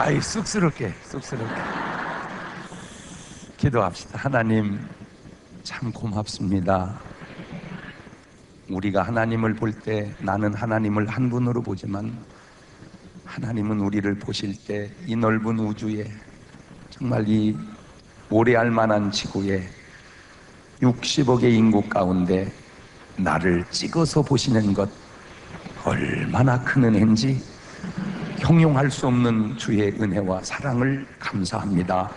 아이, 쑥스럽게 기도합시다. 하나님, 참 고맙습니다. 우리가 하나님을 볼 때 나는 하나님을 한 분으로 보지만 하나님은 우리를 보실 때 이 넓은 우주에, 정말 이 오래할 만한 지구에 60억의 인구 가운데 나를 찍어서 보시는 것 얼마나 큰 은혜인지 형용할 수 없는 주의 은혜와 사랑을 감사합니다.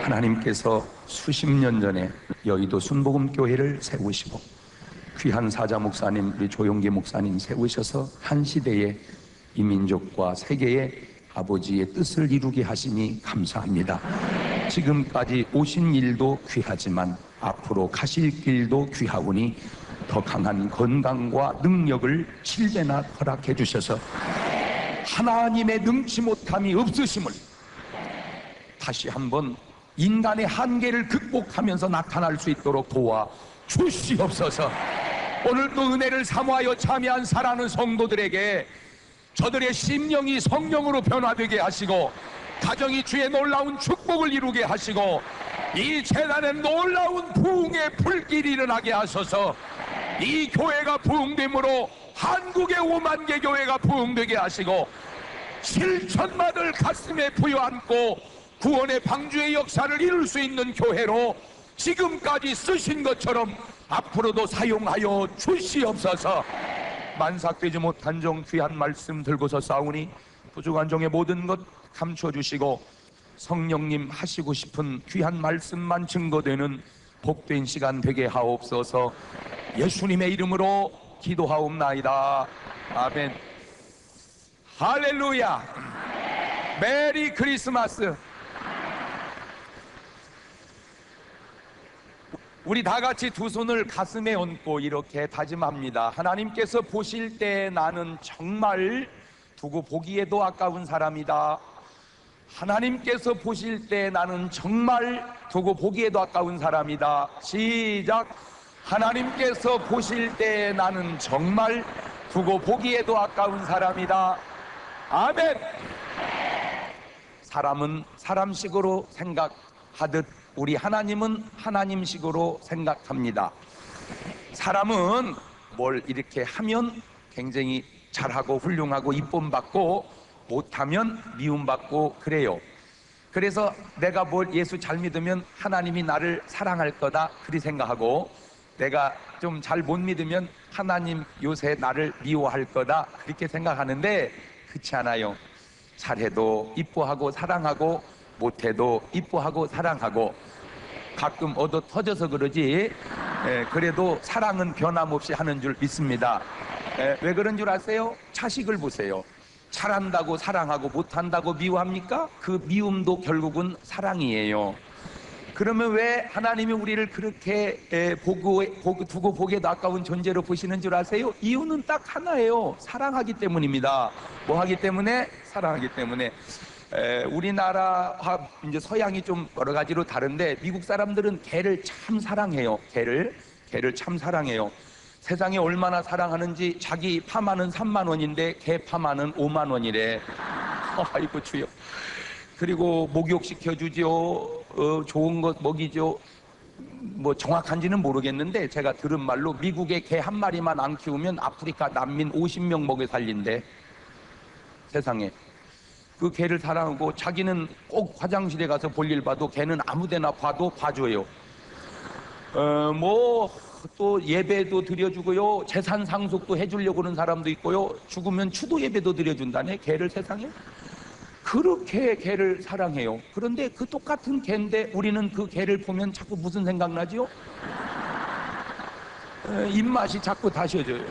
하나님께서 수십 년 전에 여의도 순복음교회를 세우시고 귀한 사자 목사님, 우리 조용기 목사님 세우셔서 한 시대에 이 민족과 세계의 아버지의 뜻을 이루게 하시니 감사합니다. 지금까지 오신 일도 귀하지만 앞으로 가실 길도 귀하오니 더 강한 건강과 능력을 7배나 허락해 주셔서 하나님의 능치 못함이 없으심을 다시 한번 인간의 한계를 극복하면서 나타날 수 있도록 도와 주시옵소서. 오늘도 은혜를 사모하여 참여한 사랑하는 성도들에게 저들의 심령이 성령으로 변화되게 하시고 가정이 주의 놀라운 축복을 이루게 하시고 이 재단에 놀라운 부흥의 불길이 일어나게 하셔서 이 교회가 부흥됨으로 한국의 5만 개 교회가 부흥되게 하시고 실천마들 가슴에 부여안고 구원의 방주의 역사를 이룰 수 있는 교회로 지금까지 쓰신 것처럼 앞으로도 사용하여 주시옵소서. 만삭되지 못한 종 귀한 말씀 들고서 싸우니 부족한 종의 모든 것 감춰주시고 성령님 하시고 싶은 귀한 말씀만 증거되는 복된 시간 되게 하옵소서. 예수님의 이름으로 기도하옵나이다. 아멘. 할렐루야. 메리 크리스마스. 우리 다 같이 두 손을 가슴에 얹고 이렇게 다짐합니다. 하나님께서 보실 때 나는 정말 두고 보기에도 아까운 사람이다. 하나님께서 보실 때 나는 정말 두고 보기에도 아까운 사람이다. 시작. 하나님께서 보실 때 나는 정말 두고 보기에도 아까운 사람이다. 아멘. 사람은 사람식으로 생각하듯 우리 하나님은 하나님식으로 생각합니다. 사람은 뭘 이렇게 하면 굉장히 잘하고 훌륭하고 이쁨 받고 못하면 미움받고 그래요. 그래서 내가 뭘 예수 잘 믿으면 하나님이 나를 사랑할 거다 그리 생각하고 내가 좀 잘 못 믿으면 하나님 요새 나를 미워할 거다 그렇게 생각하는데 그렇지 않아요. 잘해도 이뻐하고 사랑하고 못해도 이뻐하고 사랑하고 가끔 얻어 터져서 그러지 그래도 사랑은 변함없이 하는 줄 믿습니다. 왜 그런 줄 아세요? 자식을 보세요. 잘한다고 사랑하고 못한다고 미워합니까? 그 미움도 결국은 사랑이에요. 그러면 왜 하나님이 우리를 그렇게 두고 보기에도 아까운 존재로 보시는 줄 아세요? 이유는 딱 하나예요. 사랑하기 때문입니다. 뭐 하기 때문에? 사랑하기 때문에. 우리나라와 이제 서양이 좀 여러 가지로 다른데 미국 사람들은 개를 참 사랑해요. 개를 참 사랑해요. 세상에 얼마나 사랑하는지 자기 파마는 3만 원인데 개 파마는 5만 원이래. 아이고 주여. 그리고 목욕시켜주죠. 좋은 것 먹이죠. 뭐 정확한지는 모르겠는데 제가 들은 말로 미국에 개 한 마리만 안 키우면 아프리카 난민 50명 먹여 살린대. 세상에. 그 개를 사랑하고 자기는 꼭 화장실에 가서 볼일 봐도 개는 아무데나 봐도 봐줘요. 뭐 또 예배도 드려주고요. 재산 상속도 해주려고 하는 사람도 있고요. 죽으면 추도 예배도 드려준다네. 개를 세상에. 그렇게 개를 사랑해요. 그런데 그 똑같은 개인데 우리는 그 개를 보면 자꾸 무슨 생각나지요? 입맛이 자꾸 다셔져요.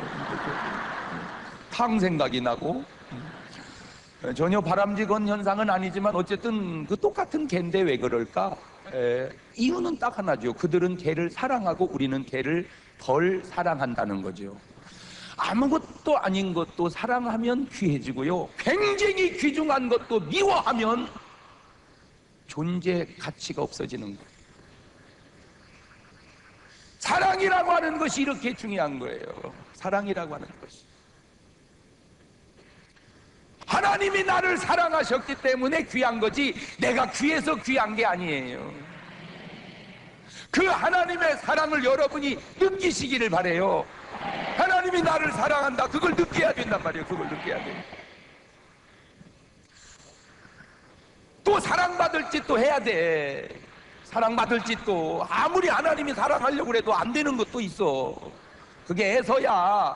탕 생각이 나고. 전혀 바람직한 현상은 아니지만 어쨌든 그 똑같은 개인데 왜 그럴까? 이유는 딱 하나죠. 그들은 개를 사랑하고 우리는 개를 덜 사랑한다는 거죠. 아무것도 아닌 것도 사랑하면 귀해지고요. 굉장히 귀중한 것도 미워하면 존재 가치가 없어지는 거예요. 사랑이라고 하는 것이 이렇게 중요한 거예요. 사랑이라고 하는 것이. 하나님이 나를 사랑하셨기 때문에 귀한 거지 내가 귀해서 귀한 게 아니에요. 그 하나님의 사랑을 여러분이 느끼시기를 바래요. 하나님이 나를 사랑한다, 그걸 느껴야 된단 말이에요. 그걸 느껴야 돼요. 또 사랑받을 짓도 해야 돼. 사랑받을 짓도 아무리 하나님이 사랑하려고 해도 안 되는 것도 있어. 그게 에서야.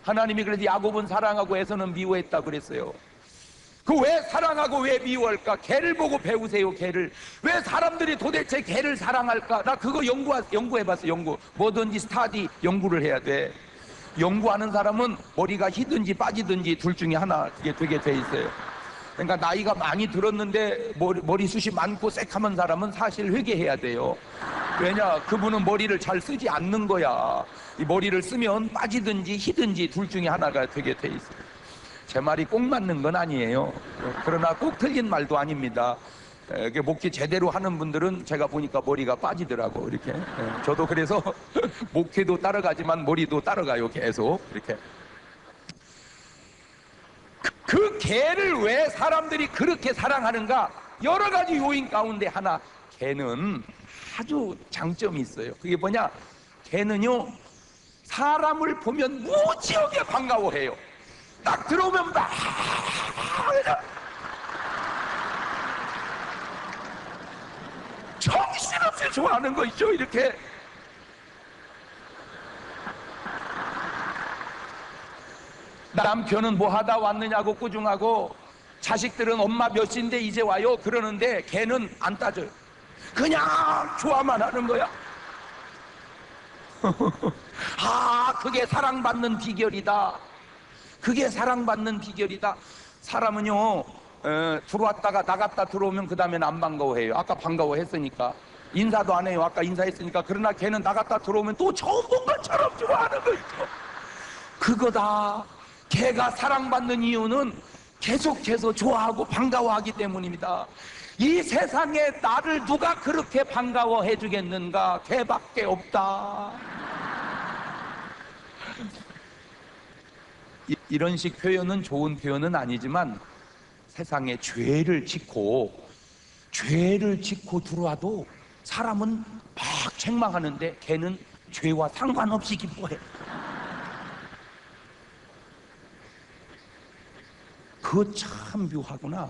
하나님이 그래서 야곱은 사랑하고 에서는 미워했다 그랬어요. 그 왜 사랑하고 왜 미워할까? 개를 보고 배우세요. 개를. 왜 사람들이 도대체 개를 사랑할까? 나 그거 연구해봤어. 뭐든지 스타디 연구를 해야 돼. 연구하는 사람은 머리가 희든지 빠지든지 둘 중에 하나 그게 되게 돼 있어요. 그러니까 나이가 많이 들었는데 머리숱이 많고 새카만 사람은 사실 회개해야 돼요. 왜냐? 그분은 머리를 잘 쓰지 않는 거야. 이 머리를 쓰면 빠지든지 희든지 둘 중에 하나가 되게 돼 있어요. 제 말이 꼭 맞는 건 아니에요. 그러나 꼭 틀린 말도 아닙니다. 목회 제대로 하는 분들은 제가 보니까 머리가 빠지더라고. 이렇게. 저도 그래서 목회도 따라가지만 머리도 따라가요. 계속 이렇게. 그 개를 왜 사람들이 그렇게 사랑하는가? 여러 가지 요인 가운데 하나, 개는 아주 장점이 있어요. 그게 뭐냐? 개는요, 사람을 보면 무지하게 반가워해요. 딱 들어오면 막 정신없이 좋아하는 거 있죠. 이렇게. 남편은 뭐 하다 왔느냐고 꾸중하고, 자식들은 엄마 몇 시인데 이제 와요 그러는데 걔는 안 따져요. 그냥 좋아만 하는 거야. 아, 그게 사랑받는 비결이다. 그게 사랑받는 비결이다. 사람은요, 들어왔다가 나갔다 들어오면 그 다음엔 안 반가워해요. 아까 반가워했으니까. 인사도 안 해요. 아까 인사했으니까. 그러나 걔는 나갔다 들어오면 또 처음 본 것처럼 좋아하는 거 있죠. 그거다. 걔가 사랑받는 이유는 계속해서 좋아하고 반가워하기 때문입니다. 이 세상에 나를 누가 그렇게 반가워해 주겠는가? 걔밖에 없다. 이런 식 표현은 좋은 표현은 아니지만, 세상에 죄를 짓고 들어와도 사람은 막 책망하는데 걔는 죄와 상관없이 기뻐해. 그거 참 묘하구나.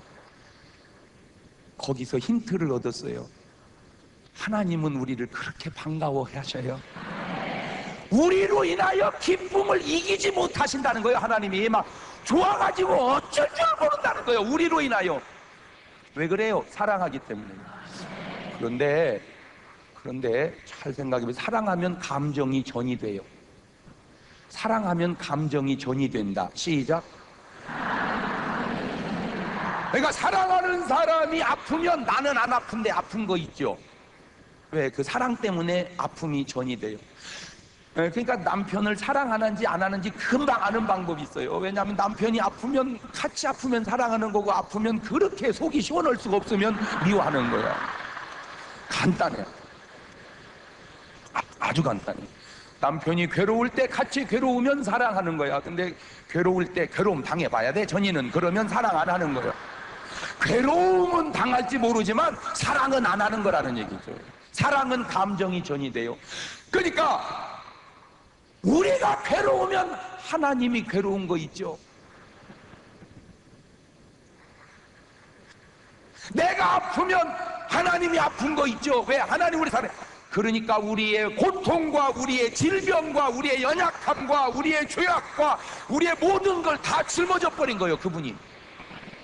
거기서 힌트를 얻었어요. 하나님은 우리를 그렇게 반가워해 하셔요. 우리로 인하여 기쁨을 이기지 못하신다는 거예요. 하나님이 막 좋아가지고 어쩔 줄 모른다는 거예요. 우리로 인하여. 왜 그래요? 사랑하기 때문에. 그런데 잘 생각해보면, 사랑하면 감정이 전이 돼요. 사랑하면 감정이 전이 된다. 시작. 그러니까 사랑하는 사람이 아프면 나는 안 아픈데 아픈 거 있죠. 왜? 그 사랑 때문에 아픔이 전이 돼요. 그러니까 남편을 사랑하는지 안 하는지 금방 아는 방법이 있어요. 왜냐하면 남편이 아프면 같이 아프면 사랑하는 거고, 아프면 그렇게 속이 시원할 수가 없으면 미워하는 거야. 간단해. 아주 간단해. 남편이 괴로울 때 같이 괴로우면 사랑하는 거야. 근데 괴로울 때 괴로움 당해봐야 돼. 전이는. 그러면 사랑 안 하는 거야. 괴로움은 당할지 모르지만 사랑은 안 하는 거라는 얘기죠. 사랑은 감정이 전이 돼요. 그러니까 우리가 괴로우면 하나님이 괴로운 거 있죠. 내가 아프면 하나님이 아픈 거 있죠. 왜? 하나님 우리 사랑해. 그러니까 우리의 고통과 우리의 질병과 우리의 연약함과 우리의 죄악과 우리의 모든 걸 다 짊어져 버린 거예요. 그분이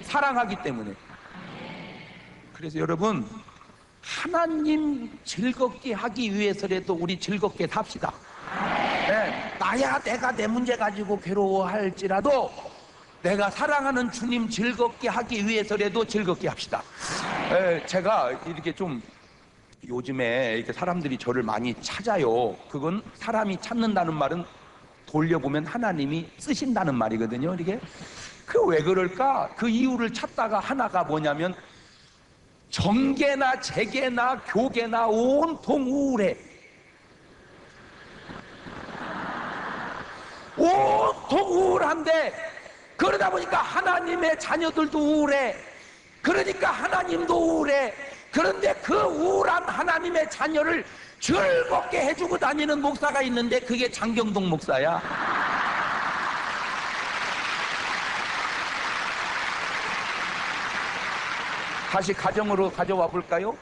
사랑하기 때문에. 그래서 여러분, 하나님 즐겁게 하기 위해서라도 우리 즐겁게 삽시다. 네, 나야 내가 내 문제 가지고 괴로워할지라도 내가 사랑하는 주님 즐겁게 하기 위해서라도 즐겁게 합시다. 제가 이렇게 좀 요즘에 이렇게 사람들이 저를 많이 찾아요. 그건 사람이 찾는다는 말은 돌려보면 하나님이 쓰신다는 말이거든요. 이게 그 왜 그럴까? 그 이유를 찾다가 하나가 뭐냐면, 정계나 재계나 교계나 온통 우울해. 온통 우울한데 그러다 보니까 하나님의 자녀들도 우울해. 그러니까 하나님도 우울해. 그런데 그 우울한 하나님의 자녀를 즐겁게 해주고 다니는 목사가 있는데 그게 장경동 목사야. 다시 가정으로 가져와 볼까요?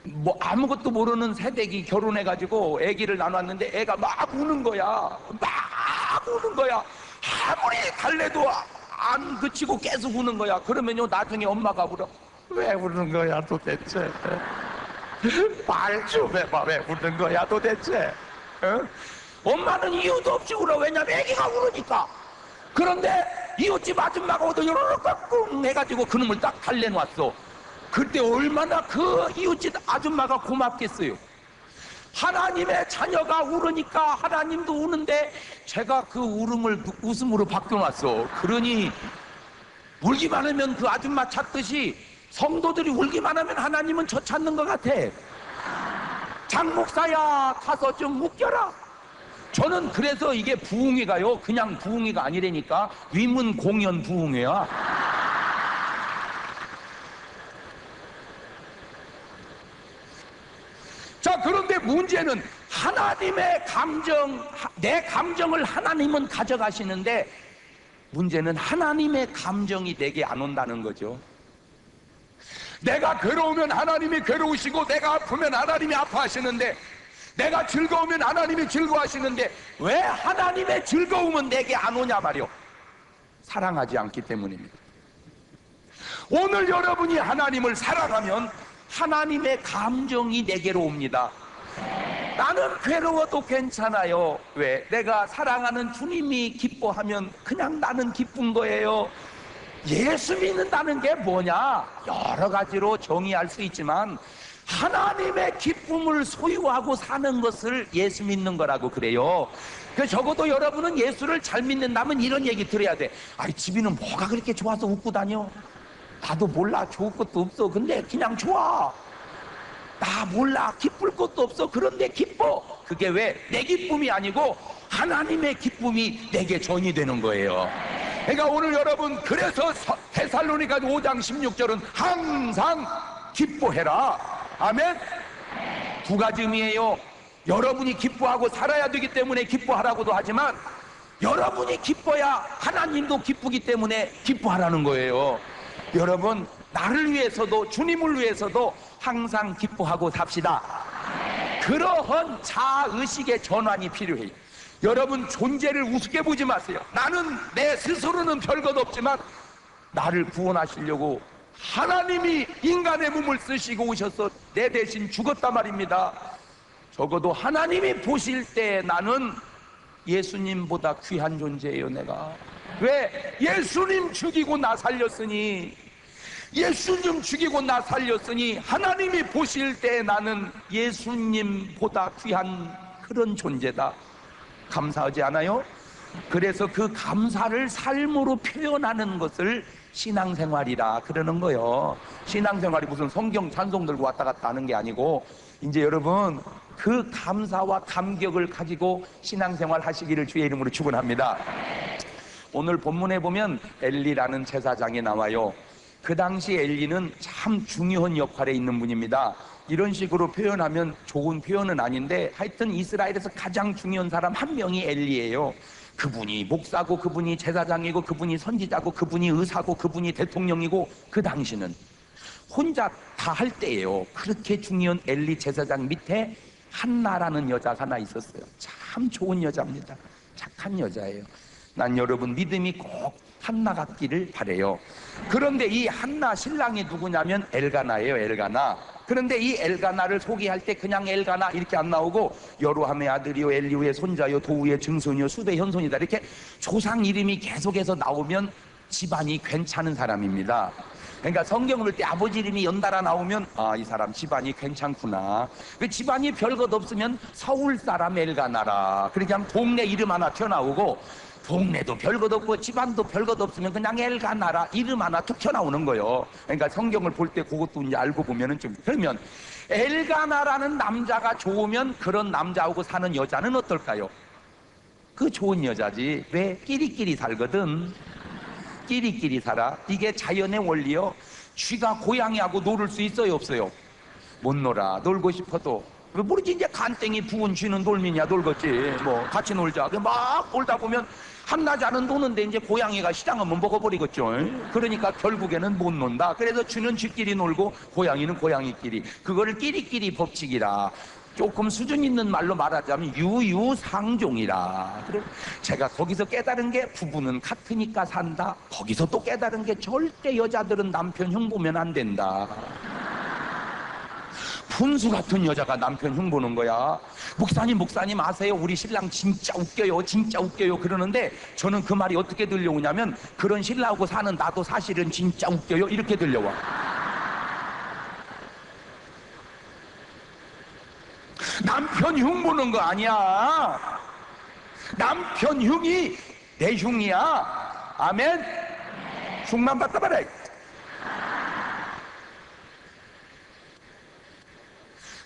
뭐 아무것도 모르는 새댁이 결혼해가지고 아기를 나눴는데 애가 막 우는 거야. 막 우는 거야. 아무리 달래도 안 그치고 계속 우는 거야. 그러면요 나중에 엄마가 울어. 왜 우는 거야 도대체? 말 좀 해봐. 왜 우는 거야 도대체? 어? 엄마는 이유도 없이 울어. 왜냐면 아기가 우르니까. 그런데 이웃집 아줌마가 오더 요렇게 꿍 해가지고 그놈을 딱 달래놨어. 그때 얼마나 그 이웃집 아줌마가 고맙겠어요. 하나님의 자녀가 울으니까 하나님도 우는데 제가 그 울음을 웃음으로 바뀌어놨어. 그러니 울기만 하면 그 아줌마 찾듯이 성도들이 울기만 하면 하나님은 저 찾는 것 같아. 장 목사야 가서 좀 웃겨라. 저는 그래서 이게 부흥회가요 그냥 부흥회가 아니라니까 위문 공연 부흥회야. 자, 그런데 문제는 하나님의 감정, 내 감정을 하나님은 가져가시는데 문제는 하나님의 감정이 내게 안 온다는 거죠. 내가 괴로우면 하나님이 괴로우시고 내가 아프면 하나님이 아파하시는데 내가 즐거우면 하나님이 즐거워하시는데 왜 하나님의 즐거움은 내게 안 오냐 말이요. 사랑하지 않기 때문입니다. 오늘 여러분이 하나님을 사랑하면 하나님의 감정이 내게로 옵니다. 나는 괴로워도 괜찮아요. 왜? 내가 사랑하는 주님이 기뻐하면 그냥 나는 기쁜 거예요. 예수 믿는다는 게 뭐냐? 여러 가지로 정의할 수 있지만 하나님의 기쁨을 소유하고 사는 것을 예수 믿는 거라고 그래요. 적어도 여러분은 예수를 잘 믿는다면 이런 얘기 들어야 돼. 아이 집이는 뭐가 그렇게 좋아서 웃고 다녀? 나도 몰라. 좋을 것도 없어. 근데 그냥 좋아. 나 몰라. 기쁠 것도 없어. 그런데 기뻐. 그게 왜? 내 기쁨이 아니고 하나님의 기쁨이 내게 전이 되는 거예요. 그러니까 오늘 여러분 그래서 데살로니가 5장 16절은 항상 기뻐해라. 아멘. 두 가지 의미예요. 여러분이 기뻐하고 살아야 되기 때문에 기뻐하라고도 하지만 여러분이 기뻐야 하나님도 기쁘기 때문에 기뻐하라는 거예요. 여러분 나를 위해서도 주님을 위해서도 항상 기뻐하고 삽시다. 그러한 자의식의 전환이 필요해요. 여러분 존재를 우습게 보지 마세요. 나는 내 스스로는 별것 없지만 나를 구원하시려고 하나님이 인간의 몸을 쓰시고 오셔서 내 대신 죽었단 말입니다. 적어도 하나님이 보실 때 나는 예수님보다 귀한 존재예요. 내가 왜? 예수님 죽이고 나 살렸으니, 예수님 죽이고 나 살렸으니 하나님이 보실 때 나는 예수님보다 귀한 그런 존재다. 감사하지 않아요? 그래서 그 감사를 삶으로 표현하는 것을 신앙생활이라 그러는 거예요. 신앙생활이 무슨 성경 찬송 들고 왔다 갔다 하는 게 아니고 이제 여러분 그 감사와 감격을 가지고 신앙생활 하시기를 주의 이름으로 축원합니다. 오늘 본문에 보면 엘리라는 제사장이 나와요. 그 당시 엘리는 참 중요한 역할에 있는 분입니다. 이런 식으로 표현하면 좋은 표현은 아닌데 하여튼 이스라엘에서 가장 중요한 사람 한 명이 엘리예요. 그분이 목사고 그분이 제사장이고 그분이 선지자고 그분이 의사고 그분이 대통령이고 그 당시는 혼자 다 할 때예요. 그렇게 중요한 엘리 제사장 밑에 한나라는 여자가 하나 있었어요. 참 좋은 여자입니다. 착한 여자예요. 난 여러분 믿음이 꼭 한나 같기를 바래요. 그런데 이 한나 신랑이 누구냐면 엘가나예요. 엘가나. 그런데 이 엘가나를 소개할 때 그냥 엘가나 이렇게 안 나오고 여로함의 아들이요 엘리후의 손자요 도우의 증손이요 수대 현손이다 이렇게 조상 이름이 계속해서 나오면 집안이 괜찮은 사람입니다. 그러니까 성경을 볼 때 아버지 이름이 연달아 나오면 아, 이 사람 집안이 괜찮구나. 그 집안이 별것 없으면 서울 사람 엘가나라 그렇게 하면 동네 이름 하나 튀어나오고 동네도 별것 없고 집안도 별것 없으면 그냥 엘가나라 이름 하나 툭 튀어나오는 거예요. 그러니까 성경을 볼 때 그것도 이제 알고 보면은 좀 그러면 엘가나라는 남자가 좋으면 그런 남자하고 사는 여자는 어떨까요? 그 좋은 여자지. 왜? 끼리끼리 살거든. 끼리끼리 살아. 이게 자연의 원리요. 쥐가 고양이하고 놀을 수 있어요, 없어요? 못 놀아. 놀고 싶어도. 모르지, 이제 간땡이 부은 쥐는 놀미냐 놀겠지. 뭐 같이 놀자. 막 놀다 보면 한나자는 노는데 이제 고양이가 시장 한번 먹어버리겠죠. 그러니까 결국에는 못 논다. 그래서 쥐는 쥐끼리 놀고 고양이는 고양이끼리. 그거를 끼리끼리 법칙이라. 조금 수준 있는 말로 말하자면 유유상종이라. 그래, 제가 거기서 깨달은 게 부부는 같으니까 산다. 거기서 또 깨달은 게 절대 여자들은 남편 흉보면 안 된다. 분수 같은 여자가 남편 흉보는 거야. 목사님 아세요? 우리 신랑 진짜 웃겨요, 진짜 웃겨요 그러는데 저는 그 말이 어떻게 들려오냐면 그런 신랑하고 사는 나도 사실은 진짜 웃겨요 이렇게 들려와. 남편 흉 보는 거 아니야. 남편 흉이 내 흉이야. 아멘. 흉만 받다 말해.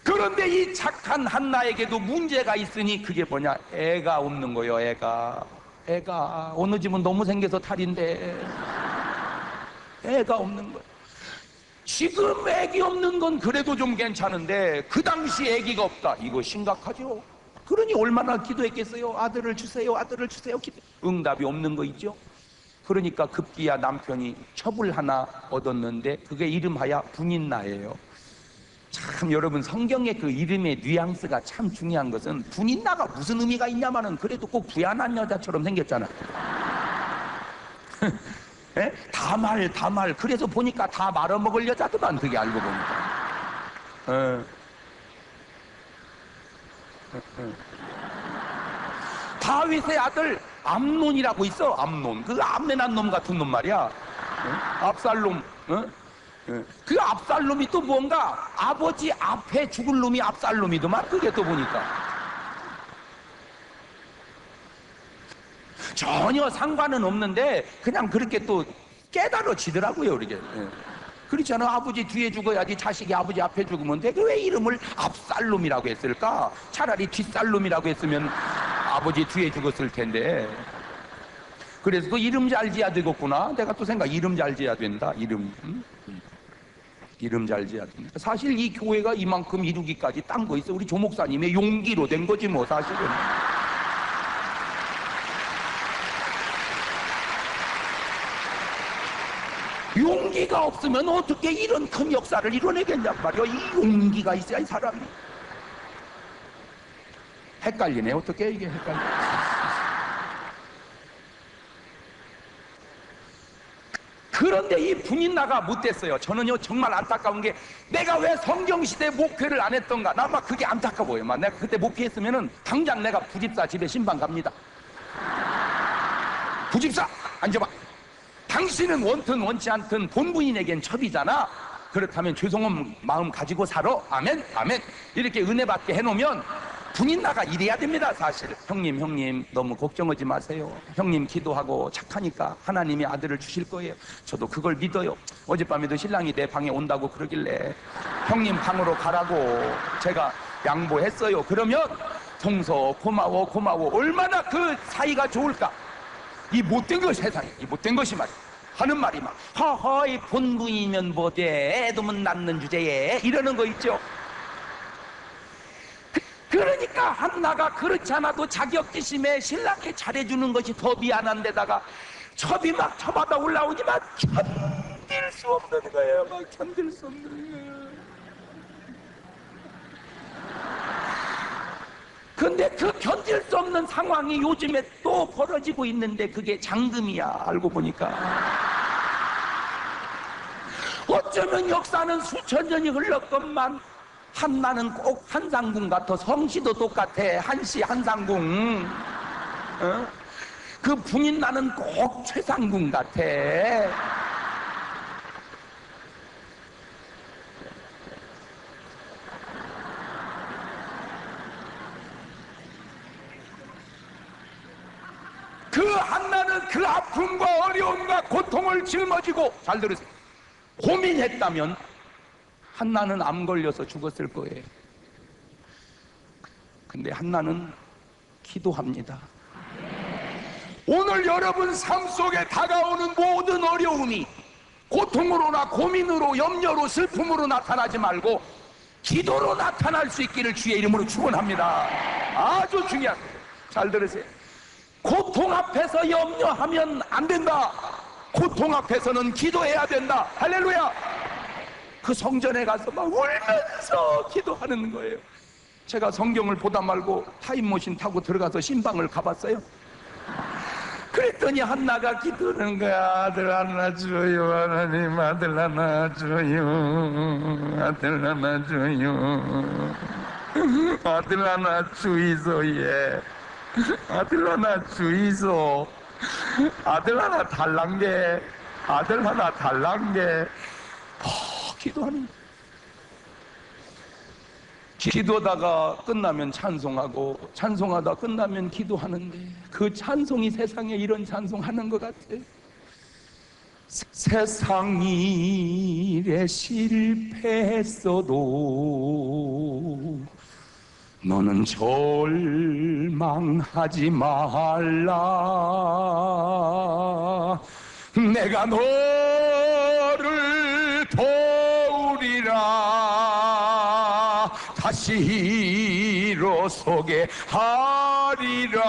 그런데 이 착한 한나에게도 문제가 있으니 그게 뭐냐? 애가 없는 거예요. 애가 어느 집은 너무 생겨서 탈인데 애가 없는 거예요. 지금 애기 없는 건 그래도 좀 괜찮은데 그 당시 애기가 없다. 이거 심각하죠. 그러니 얼마나 기도했겠어요. 아들을 주세요, 아들을 주세요. 응답이 없는 거 있죠. 그러니까 급기야 남편이 첩을 하나 얻었는데 그게 이름하여 분인나예요. 참 여러분, 성경의 그 이름의 뉘앙스가 참 중요한 것은 분인나가 무슨 의미가 있냐마는 그래도 꼭 부연한 여자처럼 생겼잖아. 예? 다말 그래서 보니까 다 말아먹을 여자더만 그게 알고 보니까. 다윗의 아들 암논이라고 있어. 암논, 그 암내난 놈 같은 놈 말이야. 압살롬. 그 압살롬이 또 뭔가 아버지 앞에 죽을 놈이 압살롬이더만. 그게 또 보니까 전혀 상관은 없는데 그냥 그렇게 또 깨달아지더라고요. 이렇게. 그렇잖아. 아버지 뒤에 죽어야지 자식이 아버지 앞에 죽으면 돼. 왜 이름을 압살롬이라고 했을까? 차라리 뒷살롬이라고 했으면 아버지 뒤에 죽었을 텐데. 그래서 그 이름 잘 지어야 되겠구나. 내가 또 생각, 이름 잘 지어야 된다. 이름 잘 지어야 된다. 사실 이 교회가 이만큼 이루기까지 딴 거 있어. 우리 조 목사님의 용기로 된 거지 뭐 사실은. 용기가 없으면 어떻게 이런 큰 역사를 이뤄내겠냔 말이야. 이 용기가 있어야 이 사람이. 헷갈리네. 어떻게 이게 헷갈려. 그런데 이 분인나가 못됐어요. 저는요 정말 안타까운 게 내가 왜 성경시대 목회를 안 했던가. 나 막 그게 안타까워요. 막 내가 그때 목회했으면은 당장 내가 부집사 집에 신방 갑니다. 부집사 앉아봐. 당신은 원튼 원치 않든 본부인에겐 첩이잖아. 그렇다면 죄송한 마음 가지고 살아. 아멘 아멘. 이렇게 은혜 받게 해놓으면 분인나가 이래야 됩니다. 사실 형님 너무 걱정하지 마세요. 형님 기도하고 착하니까 하나님이 아들을 주실 거예요. 저도 그걸 믿어요. 어젯밤에도 신랑이 내 방에 온다고 그러길래 형님 방으로 가라고 제가 양보했어요. 그러면 동서 고마워. 얼마나 그 사이가 좋을까. 이 못된 것 세상에 이 못된 것이 말이야. 하는 말이 막 허허이 본부이면 뭐돼 애도면 낳는 주제에 이러는 거 있죠. 그러니까 한나가 그렇지 않아도 자격지심에 신랑께 잘해주는 것이 더 미안한 데다가 첩이 막 저마다 올라오지만 견딜 수 없는 거예요. 막 견딜 수 없는 거예요. 근데 그 견딜 수 없는 상황이 요즘에 또 벌어지고 있는데 그게 장금이야. 알고 보니까 어쩌면 역사는 수천 년이 흘렀건만 한나는 꼭 한상궁 같아. 성씨도 똑같아. 한씨 한상궁. 그 분인나는 꼭 최상궁 같아. 그 한나는 그 아픔과 어려움과 고통을 짊어지고, 잘 들으세요, 고민했다면 한나는 암 걸려서 죽었을 거예요. 근데 한나는 기도합니다. 오늘 여러분 삶 속에 다가오는 모든 어려움이 고통으로나 고민으로 염려로 슬픔으로 나타나지 말고 기도로 나타날 수 있기를 주의 이름으로 축원합니다. 아주 중요한, 잘 들으세요. 고통 앞에서 염려하면 안 된다. 고통 앞에서는 기도해야 된다. 할렐루야. 그 성전에 가서 막 울면서 기도하는 거예요. 제가 성경을 보다 말고 타임머신 타고 들어가서 신방을 가봤어요. 그랬더니 한나가 기도하는 거야. 아들 하나 줘요, 하나님. 아들 하나 줘요, 아들 하나 줘요, 아들 하나 주이소. 예, 아들 하나 주이소. 아들 하나 달란게, 아들 하나 달란게. 기도하는 거야. 기도하다가 끝나면 찬송하고, 찬송하다 끝나면 기도하는데, 그 찬송이 세상에 이런 찬송하는 것 같아요. 세상 일에 실패했어도 너는 절망하지 말라. 내가 너를 도우리라. 다시 일어서게 하리라.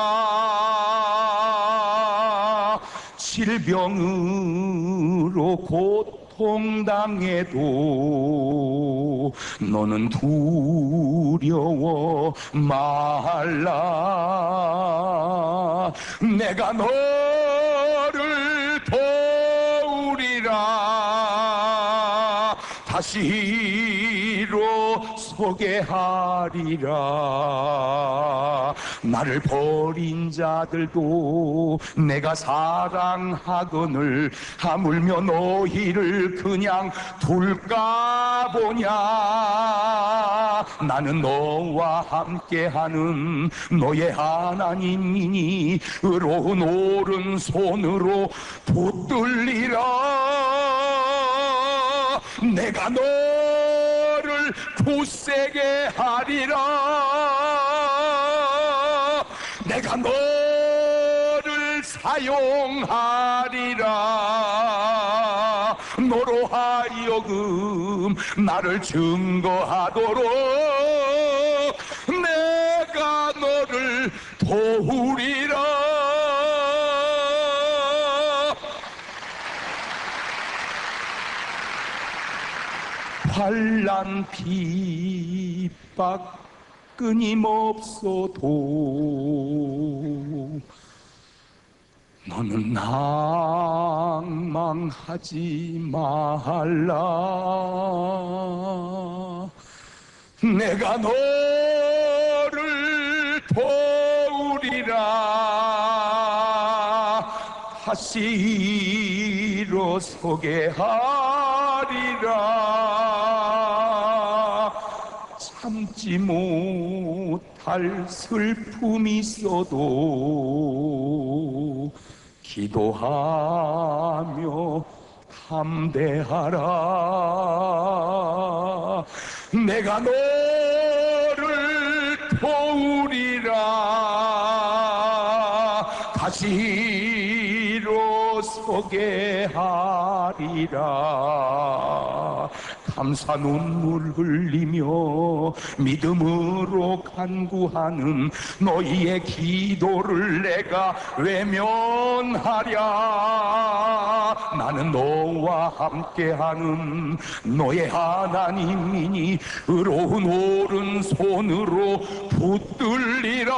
질병으로 고통당해도 너는 두려워 말라. 내가 너를 도우리라. 다시 일어서게 하리라. 나를 버린 자들도 내가 사랑하거늘 하물며 너희를 그냥 둘까 보냐. 나는 너와 함께하는 너의 하나님이니 의로운 오른손으로 붙들리라. 내가 너를 굳세게 하리라. 내가 너를 사용하리라. 너로 하여금 나를 증거하도록 내가 너를 도우리라. 환난 핍박 끊임없어도 너는 낭망하지 말라. 내가 너를 도우리라. 다시 일어서게 하리라. 참지 못할 슬픔이 있어도 기도하며 담대하라. 내가 너를 도우리라. 다시 일어서게 하리라. 감사 눈물 흘리며 믿음으로 간구하는 너희의 기도를 내가 외면하랴. 나는 너와 함께하는 너의 하나님이니 의로운 오른손으로 붙들리라.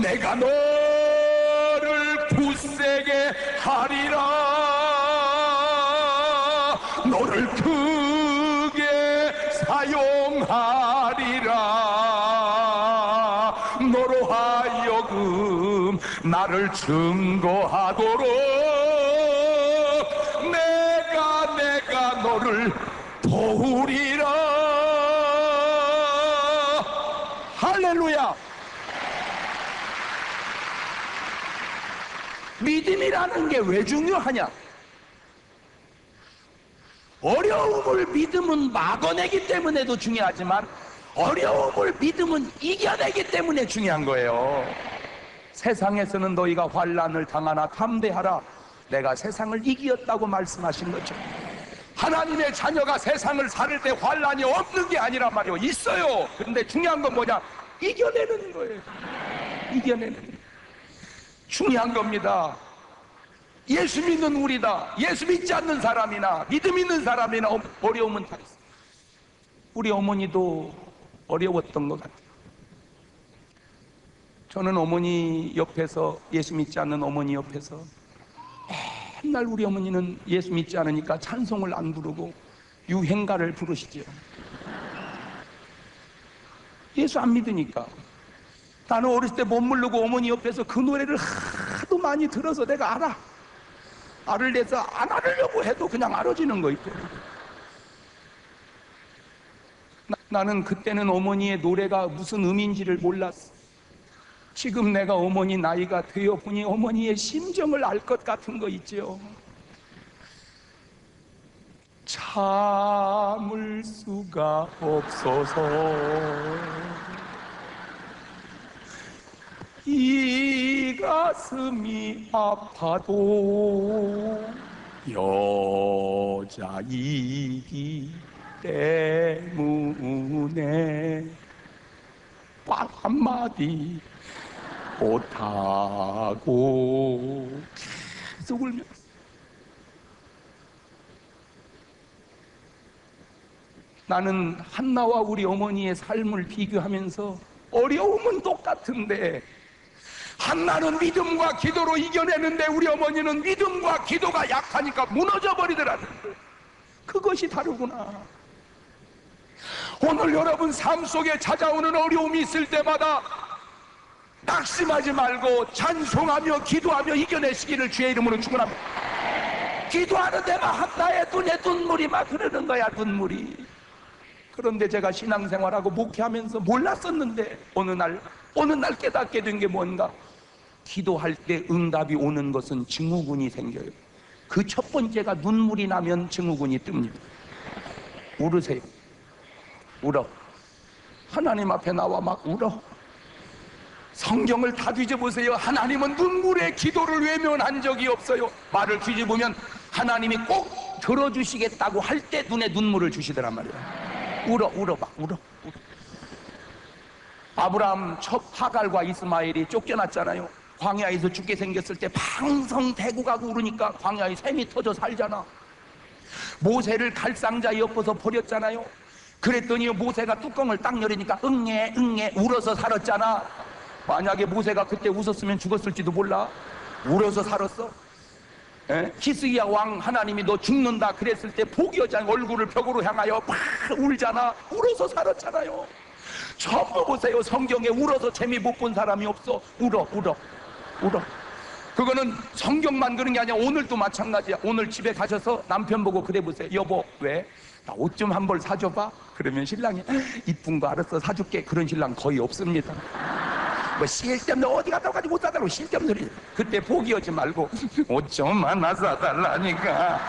내가 너를 굳세게 하리라. 너를 크게 사용하리라. 너로 하여금 나를 증거하도록 내가 너를 도우리라. 할렐루야. 믿음이라는 게 왜 중요하냐? 어려움을 믿음은 막아내기 때문에도 중요하지만 어려움을 믿음은 이겨내기 때문에 중요한 거예요. 세상에서는 너희가 환난을 당하나 담대하라. 내가 세상을 이기었다고 말씀하신 거죠. 하나님의 자녀가 세상을 살을 때 환난이 없는 게 아니란 말이에요. 있어요. 그런데 중요한 건 뭐냐? 이겨내는 거예요. 이겨내는 거예요. 중요한 겁니다. 예수 믿는 우리다, 예수 믿지 않는 사람이나 믿음 있는 사람이나 어려움은 다 있어요. 우리 어머니도 어려웠던 것 같아요. 저는 어머니 옆에서, 예수 믿지 않는 어머니 옆에서 맨날 우리 어머니는 예수 믿지 않으니까 찬송을 안 부르고 유행가를 부르시죠. 예수 안 믿으니까. 나는 어렸을 때 못 모르고 어머니 옆에서 그 노래를 하도 많이 들어서 내가 알아. 알을 내서 안 알으려고 해도 그냥 알아지는 거 있고. 나는 그때는 어머니의 노래가 무슨 의미인지를 몰랐어. 지금 내가 어머니 나이가 되어 보니 어머니의 심정을 알 것 같은 거 있죠. 참을 수가 없어서 이 가슴이 아파도 여자이기 때문에 말 한마디 못하고 계속 울면서 나는 한나와 우리 어머니의 삶을 비교하면서 어려움은 똑같은데 한나는 믿음과 기도로 이겨내는데 우리 어머니는 믿음과 기도가 약하니까 무너져 버리더라는 거예요. 그것이 다르구나. 오늘 여러분 삶 속에 찾아오는 어려움이 있을 때마다 낙심하지 말고 찬송하며 기도하며 이겨내시기를 주의 이름으로 축원합니다. 기도하는 데가 한나의 눈에 눈물이 막 흐르는 거야, 눈물이. 그런데 제가 신앙생활하고 목회하면서 몰랐었는데 어느 날 깨닫게 된 게 뭔가, 기도할 때 응답이 오는 것은 증후군이 생겨요. 그 첫 번째가 눈물이 나면 증후군이 뜹니다. 울으세요. 울어. 하나님 앞에 나와 막 울어. 성경을 다 뒤져보세요. 하나님은 눈물의 기도를 외면한 적이 없어요. 말을 뒤집으면 하나님이 꼭 들어주시겠다고 할 때 눈에 눈물을 주시더란 말이에요. 울어 막 울어. 아브라함 첫 하갈과 이스마엘이 쫓겨났잖아요. 광야에서 죽게 생겼을 때 방성대고 가고 울으니까 광야에 샘이 터져 살잖아. 모세를 갈상자에 엎어서 버렸잖아요. 그랬더니 모세가 뚜껑을 딱 열으니까 응애 울어서 살았잖아. 만약에 모세가 그때 웃었으면 죽었을지도 몰라. 울어서 살았어. 히스기야 왕 하나님이 너 죽는다 그랬을 때 포기하지 얼굴을 벽으로 향하여 막 울잖아. 울어서 살았잖아요. 전부 보세요. 성경에 울어서 재미 못 본 사람이 없어. 울어. 그거는 성경만 그런 게 아니야. 오늘도 마찬가지야. 오늘 집에 가셔서 남편 보고 그래 보세요. 여보, 왜? 나 옷 좀 한 벌 사줘봐. 그러면 신랑이 이쁜 거 알았어 사줄게. 그런 신랑 거의 없습니다. 뭐 쓸데없는 어디 갔다 와가지고 옷 사달라고 쓸데없는 소리. 그때 포기하지 말고 옷 좀 하나 사달라니까.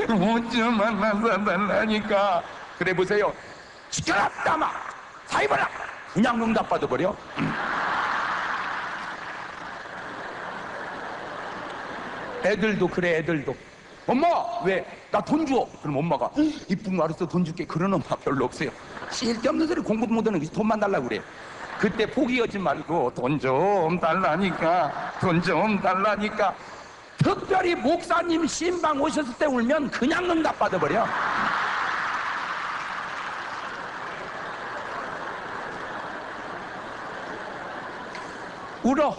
옷 좀 하나 사달라니까. 그래 보세요. 시켜라 따마 사입어라. 그냥 응답 받아버려. 애들도 그래. 애들도 엄마 왜? 나 돈 줘. 그럼 엄마가 이쁜 거 알았어 돈 줄게. 그런 엄마 별로 없어요. 쓸데없는 소리. 공부 못하는 게 돈만 달라고 그래. 그때 포기하지 말고 돈 좀 달라니까. 돈 좀 달라니까. 특별히 목사님 신방 오셨을 때 울면 그냥 응답 받아버려. 울어.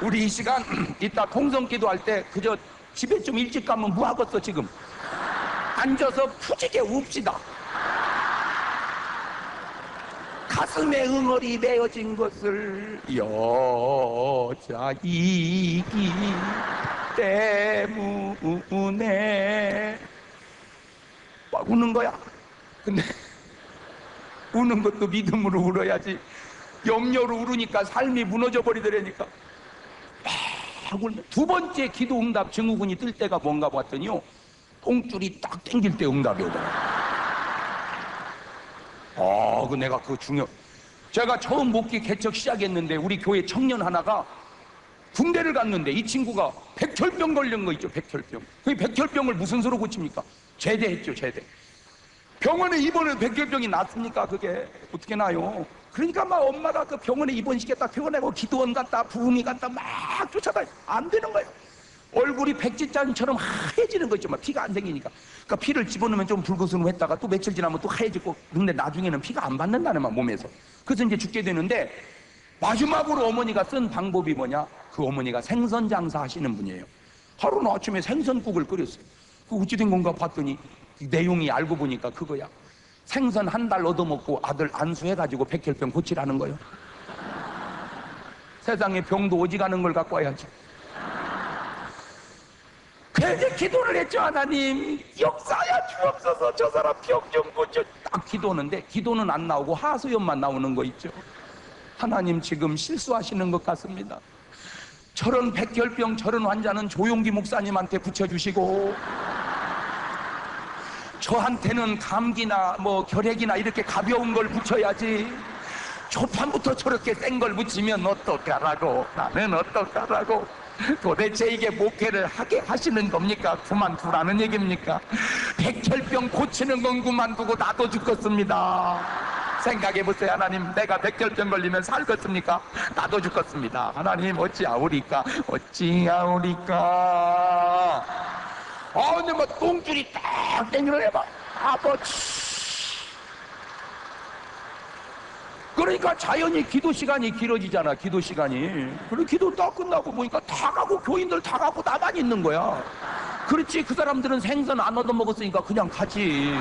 우리 이 시간 이따 통성기도 할 때 그저 집에 좀 일찍 가면 뭐하겠어. 지금 앉아서 푸지게 웁시다. 가슴에 응어리 메어진 것을 여자이기 때문에 막 우는 거야. 근데 우는 것도 믿음으로 울어야지. 염려로 울으니까 삶이 무너져 버리더라니까. 막 울면. 두 번째 기도 응답 증후군이 뜰 때가 뭔가 봤더니요, 똥줄이 딱 땡길 때 응답이 오더라. 내가 그거 제가 처음 목기 개척 시작했는데 우리 교회 청년 하나가 군대를 갔는데 이 친구가 백혈병 걸린 거 있죠. 백혈병. 그 백혈병을 무슨 수로 고칩니까? 제대했죠. 제대. 병원에 입원해서 백혈병이 낫습니까? 그게 어떻게 나요? 그러니까 막 엄마가 그 병원에 입원시켰다 퇴원하고 기도원 갔다 부흥이 갔다 막 쫓아다니 안 되는 거예요. 얼굴이 백지장처럼 하얘지는 거 있죠. 막 피가 안 생기니까. 그러니까 피를 집어넣으면 좀 붉으스름했다가 또 며칠 지나면 또 하얘지고, 근데 나중에는 피가 안 받는다는 말 몸에서. 그래서 이제 죽게 되는데 마지막으로 어머니가 쓴 방법이 뭐냐? 그 어머니가 생선 장사 하시는 분이에요. 하루는 아침에 생선국을 끓였어요. 그 어찌 된 건가 봤더니 내용이 알고 보니까 그거야. 생선 한 달 얻어먹고 아들 안수해가지고 백혈병 고치라는 거예요. 세상에 병도 오지가는 걸 갖고 와야지. 그래서 기도를 했죠. 하나님 역사야 주옵소서, 저 사람 병 좀 고쳐. 딱 기도하는데 기도는 안 나오고 하소연만 나오는 거 있죠. 하나님 지금 실수하시는 것 같습니다. 저런 백혈병 저런 환자는 조용기 목사님한테 붙여주시고, 저한테는 감기나 뭐 결핵이나 이렇게 가벼운 걸 붙여야지, 초판부터 저렇게 센 걸 붙이면 어떡하라고, 나는 어떡하라고. 도대체 이게 목회를 하게 하시는 겁니까? 그만두라는 얘기입니까? 백혈병 고치는 건 그만두고 나도 죽겠습니다. 생각해보세요. 하나님, 내가 백혈병 걸리면 살겠습니까? 나도 죽겠습니다. 하나님 어찌하오리까, 어찌하오리까. 근데 뭐 똥줄이 딱 땡기를 해봐. 그러니까 자연히 기도 시간이 길어지잖아. 기도 시간이. 그리고 기도 딱 끝나고 보니까 다 가고, 교인들 다 가고 나만 있는 거야. 그렇지, 그 사람들은 생선 안 얻어먹었으니까 그냥 가지.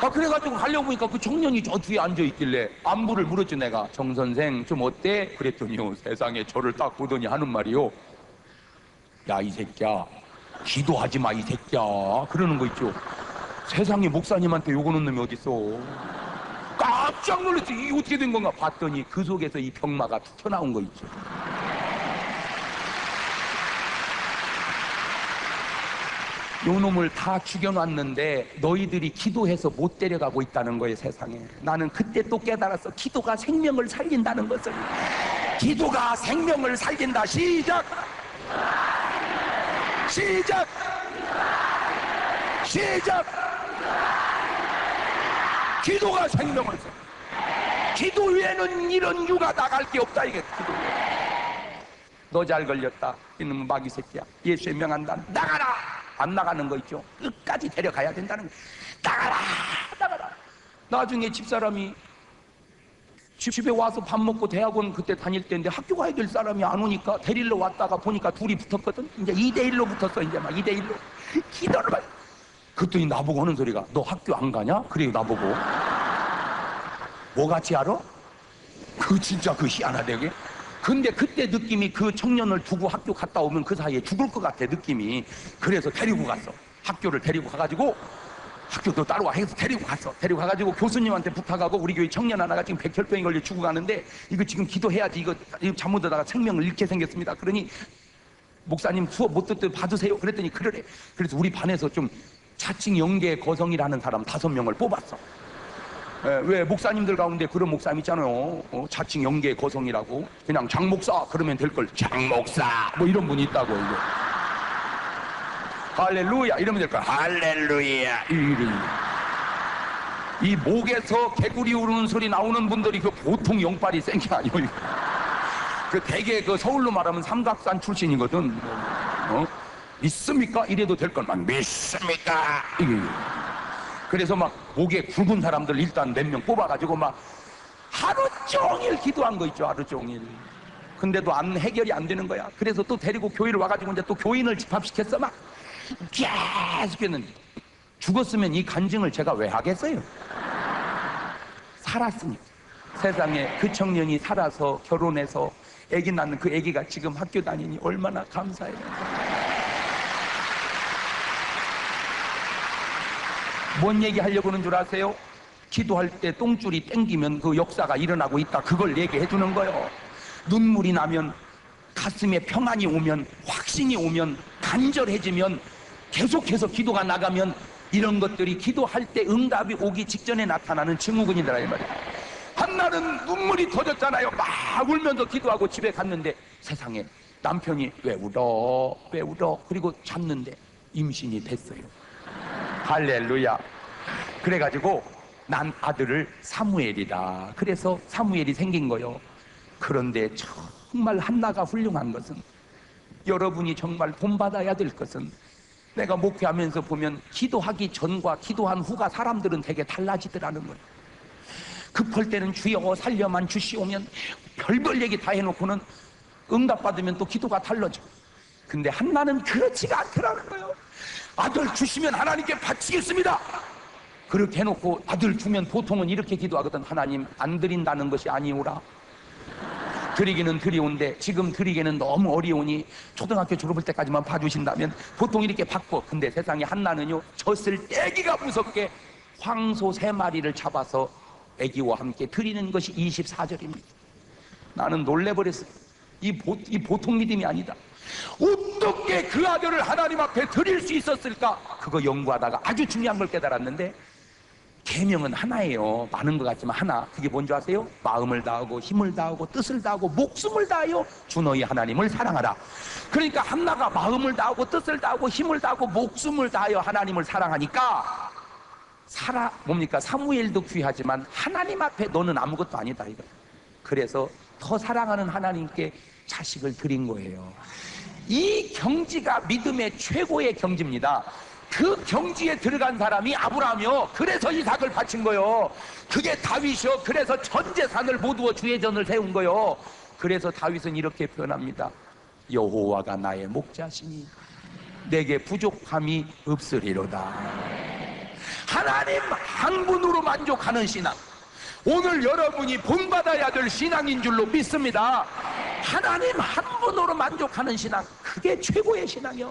그래가지고 가려고 보니까 그 청년이 저 뒤에 앉아있길래 안부를 물었지. 내가 정 선생 좀 어때? 그랬더니요, 세상에 저를 딱 보더니 하는 말이요, 야 이 새끼야 기도하지 마 이 새끼야, 그러는 거 있죠. 세상에 목사님한테 욕하는 놈이 어딨어. 깜짝 놀랐지. 이게 어떻게 된 건가 봤더니 그 속에서 이 병마가 튀어나온 거 있죠. 요 놈을 다 죽여놨는데 너희들이 기도해서 못 데려가고 있다는 거예요. 세상에. 나는 그때 또 깨달았어. 기도가 생명을 살린다는 것을. 기도가 생명을 살린다. 시작! 시작! 시작! 기도가 생명을 살려. 기도 외에는 이런 유가 나갈 게 없다. 이게 기도. 너 잘 걸렸다. 이놈은 마귀 새끼야. 예수의 명한다. 나가라! 안 나가는 거 있죠. 끝까지 데려가야 된다는 거. 나가라! 나가라! 나중에 집사람이 집에 와서 밥 먹고 대학원 그때 다닐 때인데 학교 가야 될 사람이 안 오니까 데리러 왔다가 보니까 둘이 붙었거든. 이제 2대1로 붙었어. 이제 막 2대1로. 기도를 봐. 그랬더니 나보고 하는 소리가, 너 학교 안 가냐? 그래요, 나보고. 뭐 같이 알아? 그 진짜 그 희한하대게. 근데 그때 느낌이 그 청년을 두고 학교 갔다 오면 그 사이에 죽을 것 같아, 느낌이. 그래서 데리고 갔어. 학교를 데리고 가가지고, 학교도 따로 와 해서 데리고 갔어. 데리고 가가지고 교수님한테 부탁하고, 우리 교회 청년 하나가 지금 백혈병에 걸려 죽어가는데 이거 지금 기도해야지, 이거 잘못하다가 생명을 잃게 생겼습니다. 그러니 목사님 수업 못 듣도록 봐주세요. 그랬더니 그러래. 그래서 우리 반에서 좀 자칭 영계 거성이라는 사람 5명을 뽑았어. 왜 목사님들 가운데 그런 목사님 있잖아요. 자칭 영계 거성이라고. 그냥 장 목사 그러면 될 걸. 장 목사 뭐 이런 분이 있다고. 이거 할렐루야 이러면 될 걸. 할렐루야. 이 목에서 개구리 우르는 소리 나오는 분들이 그 보통 영빨이 센 게 아니에요. 그 대개 그 서울로 말하면 삼각산 출신이거든. 믿습니까? 이래도 될 걸. 막 믿습니까? 이게. 그래서 막 목에 굵은 사람들 일단 몇 명 뽑아가지고 막 하루 종일 기도한 거 있죠. 하루 종일. 근데도 해결이 안 되는 거야. 그래서 또 데리고 교회를 와가지고 이제 또 교인을 집합시켰어. 막 계속 했는데, 죽었으면 이 간증을 제가 왜 하겠어요? 살았으니까. 세상에 그 청년이 살아서 결혼해서 아기 낳는 그 아기가 지금 학교 다니니 얼마나 감사해요. 뭔 얘기 하려고 하는 줄 아세요? 기도할 때 똥줄이 땡기면 그 역사가 일어나고 있다. 그걸 얘기해 주는 거예요. 눈물이 나면, 가슴에 평안이 오면, 확신이 오면, 간절해지면, 계속해서 기도가 나가면 이런 것들이 기도할 때 응답이 오기 직전에 나타나는 증후군이다 이 말이에요. 한날 한나는 눈물이 터졌잖아요. 막 울면서 기도하고 집에 갔는데 세상에 남편이 왜 울어 왜 울어, 그리고 잤는데 임신이 됐어요. 할렐루야. 그래가지고 난 아들을 사무엘이다, 그래서 사무엘이 생긴 거요. 그런데 정말 한나가 훌륭한 것은, 여러분이 정말 본받아야 될 것은, 내가 목회하면서 보면 기도하기 전과 기도한 후가 사람들은 되게 달라지더라는 거예요. 급할 때는 주여 살려만 주시오면 별별 얘기 다 해놓고는 응답받으면 또 기도가 달라져. 근데 한나는 그렇지가 않더라는 거예요. 아들 주시면 하나님께 바치겠습니다, 그렇게 해놓고 아들 주면 보통은 이렇게 기도하거든. 하나님 안 드린다는 것이 아니오라. 드리기는 드리온데 지금 드리기는 너무 어려우니 초등학교 졸업할 때까지만 봐주신다면 보통 이렇게 받고. 근데 세상에 한나는요, 젖을 떼기가 무섭게 황소 3마리를 잡아서 아기와 함께 드리는 것이 24절입니다. 나는 놀래버렸어요. 이 보통 믿음이 아니다. 어떻게 그 아들을 하나님 앞에 드릴 수 있었을까? 그거 연구하다가 아주 중요한 걸 깨달았는데, 계명은 하나예요. 많은 것 같지만 하나. 그게 뭔지 아세요? 마음을 다하고 힘을 다하고 뜻을 다하고 목숨을 다하여 주 너희 하나님을 사랑하라. 그러니까 한나가 마음을 다하고 뜻을 다하고 힘을 다하고 목숨을 다하여 하나님을 사랑하니까 뭡니까? 사무엘도 귀하지만 하나님 앞에 너는 아무것도 아니다 이거. 그래서 더 사랑하는 하나님께 자식을 드린 거예요. 이 경지가 믿음의 최고의 경지입니다. 그 경지에 들어간 사람이 아브라함이요, 그래서 이삭을 바친 거요. 그게 다윗이요, 그래서 전 재산을 모두어 주의 전을 세운 거요. 그래서 다윗은 이렇게 표현합니다. 여호와가 나의 목자시니 내게 부족함이 없으리로다. 하나님 한 분으로 만족하는 신앙, 오늘 여러분이 본받아야 될 신앙인 줄로 믿습니다. 하나님 한 분으로 만족하는 신앙, 그게 최고의 신앙이요.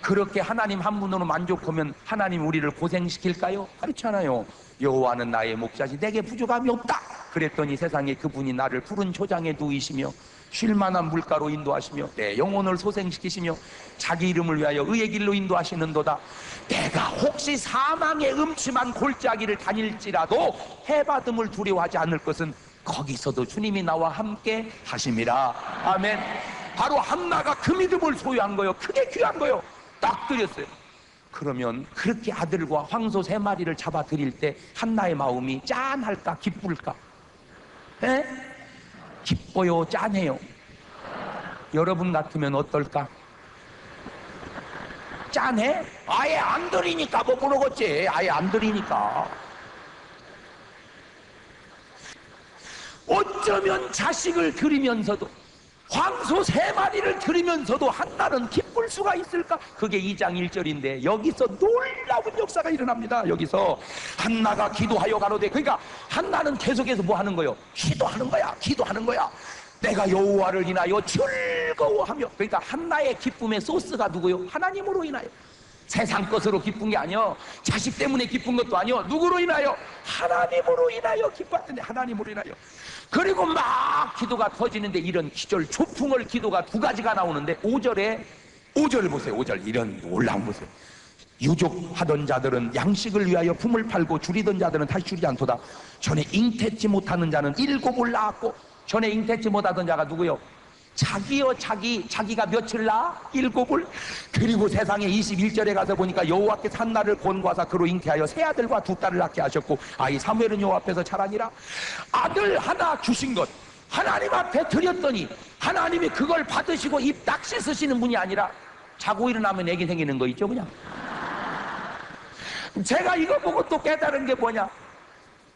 그렇게 하나님 한 분으로 만족하면 하나님 우리를 고생시킬까요? 그렇지 않아요. 여호와는 나의 목자시 내게 부족함이 없다. 그랬더니 세상에 그분이 나를 푸른 초장에 누이시며 쉴만한 물가로 인도하시며 내 영혼을 소생시키시며 자기 이름을 위하여 의의 길로 인도하시는도다. 내가 혹시 사망의 음침한 골짜기를 다닐지라도 해받음을 두려워하지 않을 것은 거기서도 주님이 나와 함께 하심이라. 아멘. 바로 한나가 그 믿음을 소유한 거예요. 크게 귀한 거예요. 딱 드렸어요. 그러면 그렇게 아들과 황소 3마리를 잡아 드릴 때 한나의 마음이 짠할까 기쁠까? 에? 기뻐요 짠해요? 여러분 같으면 어떨까? 짠해? 아예 안 드리니까 뭐 모르겠지. 아예 안 드리니까. 어쩌면 자식을 드리면서도 황소 3마리를 드리면서도 한나는 기쁠 수가 있을까? 그게 2장 1절인데 여기서 놀라운 역사가 일어납니다. 여기서 한나가 기도하여 가로되, 그러니까 한나는 계속해서 뭐 하는 거예요? 기도하는 거야. 기도하는 거야. 내가 여호와를 인하여 즐거워하며. 그러니까 한나의 기쁨의 소스가 누구요? 하나님으로 인하여. 세상 것으로 기쁜 게 아니요, 자식 때문에 기쁜 것도 아니요, 누구로 인하여? 하나님으로 인하여 기뻤는데, 하나님으로 인하여. 그리고 막 기도가 터지는데 이런 기절 초풍을 기도가 2가지가 나오는데 5절 보세요. 5절 이런 놀라운 보세요. 유족하던 자들은 양식을 위하여 품을 팔고 줄이던 자들은 다시 줄이지 않도다. 전에 잉태치 못하는 자는 7을 낳았고. 전에 잉태치 못하던 자가 누구요? 자기요. 자기가 며칠 낳아? 7을. 그리고 세상에 21절에 가서 보니까 여호와께서 한나를 권고하사 그로 잉태하여 3아들과 2딸을 낳게 하셨고 아이 사무엘은 여호와 앞에서 자라니라. 아들 하나 주신 것 하나님 앞에 드렸더니 하나님이 그걸 받으시고 입 딱 씻으시는 분이 아니라 자고 일어나면 애기 생기는 거 있죠 그냥. 제가 이거 보고 또 깨달은 게 뭐냐,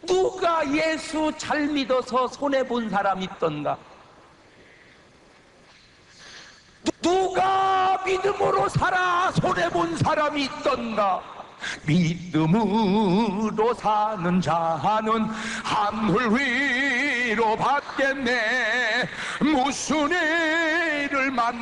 누가 예수 잘 믿어서 손해본 사람 있던가? 누가 믿음으로 살아 손해본 사람이 있던가? 믿음으로 사는 자는 하늘 위로 받겠네. 무슨 일을 만